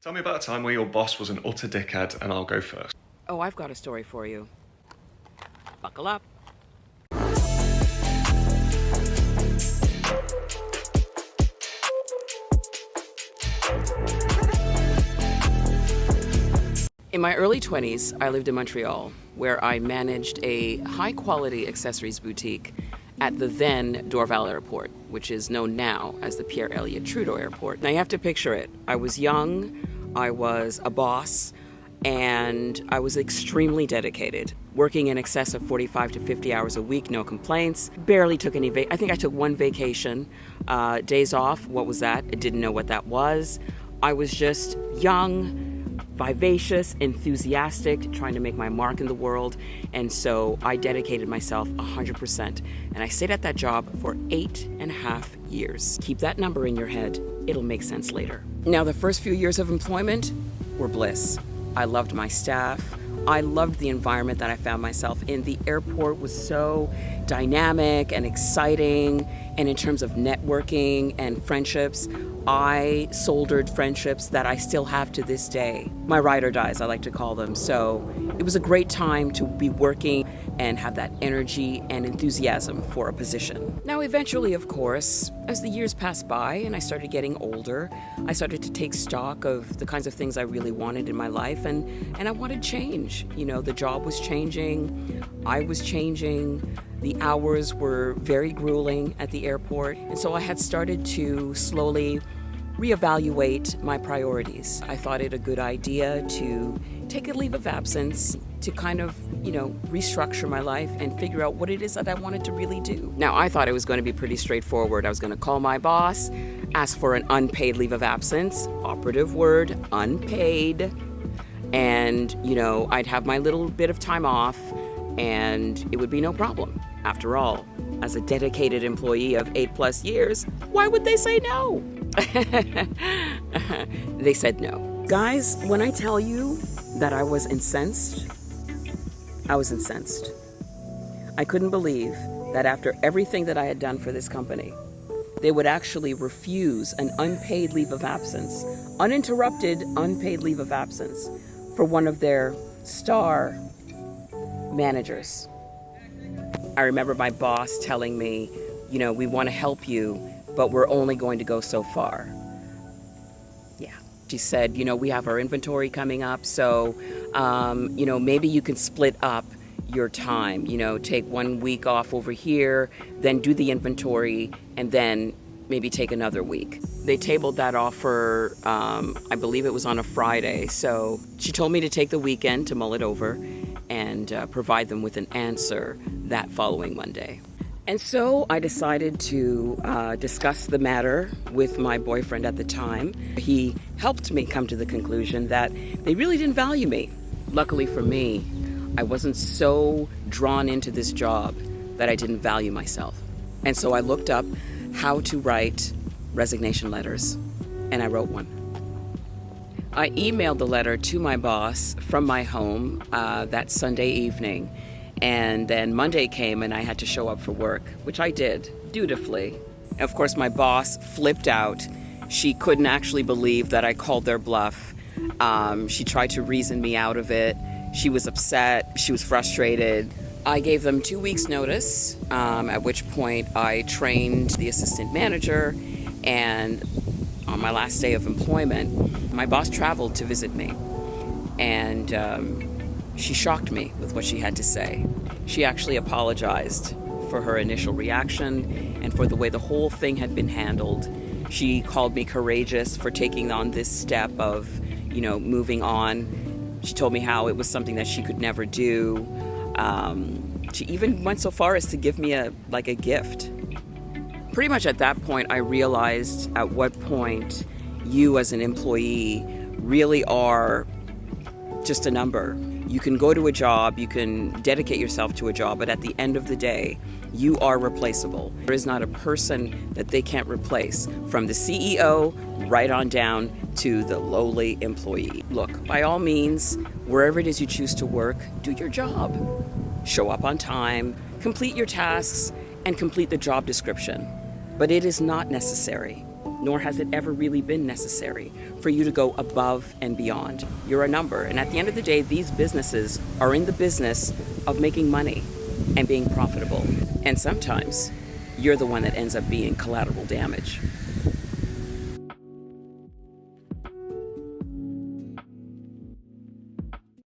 Tell me about a time where your boss was an utter dickhead, and I'll go first. Oh, I've got a story for you. Buckle up. In my early 20s, I lived in Montreal, where I managed a high-quality accessories boutique at the then Dorval Airport, which is known now as the Pierre Elliott Trudeau Airport. Now you have to picture it. I was young, I was a boss, and I was extremely dedicated, working in excess of 45 to 50 hours a week, no complaints. Barely took any I think I took one vacation, days off. What was that? I didn't know what that was. I was just young, vivacious, enthusiastic, trying to make my mark in the world. And so I dedicated myself 100%. And I stayed at that job for 8.5 years. Keep that number in your head. It'll make sense later. Now, the first few years of employment were bliss. I loved my staff. I loved the environment that I found myself in. The airport was so dynamic and exciting. And in terms of networking and friendships, I soldered friendships that I still have to this day. My ride or dies, I like to call them. So it was a great time to be working and have that energy and enthusiasm for a position. Now, eventually, of course, as the years passed by and I started getting older, I started to take stock of the kinds of things I really wanted in my life, and I wanted change. You know, the job was changing, I was changing, the hours were very grueling at the airport, and so I had started to slowly reevaluate my priorities. I thought it a good idea to take a leave of absence to kind of, restructure my life and figure out what it is that I wanted to really do. Now, I thought it was going to be pretty straightforward. I was going to call my boss, ask for an unpaid leave of absence, operative word, unpaid, and, I'd have my little bit of time off and it would be no problem. After all, as a dedicated employee of 8+ years, why would they say no? They said no. Guys, when I tell you that I was incensed, I was incensed. I couldn't believe that after everything that I had done for this company, they would actually refuse an unpaid leave of absence, uninterrupted unpaid leave of absence for one of their star managers. I remember my boss telling me, we want to help you, but we're only going to go so far. Yeah. She said, we have our inventory coming up, so, maybe you can split up your time, take 1 week off over here, then do the inventory, and then maybe take another week. They tabled that offer, I believe it was on a Friday, so she told me to take the weekend to mull it over and provide them with an answer that following Monday. And so I decided to discuss the matter with my boyfriend at the time. He helped me come to the conclusion that they really didn't value me. Luckily for me, I wasn't so drawn into this job that I didn't value myself. And so I looked up how to write resignation letters, and I wrote one. I emailed the letter to my boss from my home that Sunday evening. And then Monday came and I had to show up for work, which I did, dutifully. Of course, my boss flipped out. She couldn't actually believe that I called their bluff. She tried to reason me out of it. She was upset. She was frustrated. I gave them 2 weeks' notice, at which point I trained the assistant manager. And on my last day of employment, my boss traveled to visit me. And she shocked me with what she had to say. She actually apologized for her initial reaction and for the way the whole thing had been handled. She called me courageous for taking on this step of, moving on. She told me how it was something that she could never do. She even went so far as to give me a gift. Pretty much at that point, I realized at what point you as an employee really are just a number. You can go to a job, you can dedicate yourself to a job, but at the end of the day, you are replaceable. There is not a person that they can't replace, from the CEO right on down to the lowly employee. Look, by all means, wherever it is you choose to work, do your job. Show up on time, complete your tasks, and complete the job description. But it is not necessary nor has it ever really been necessary for you to go above and beyond. You're a number, and at the end of the day, these businesses are in the business of making money and being profitable. And sometimes you're the one that ends up being collateral damage.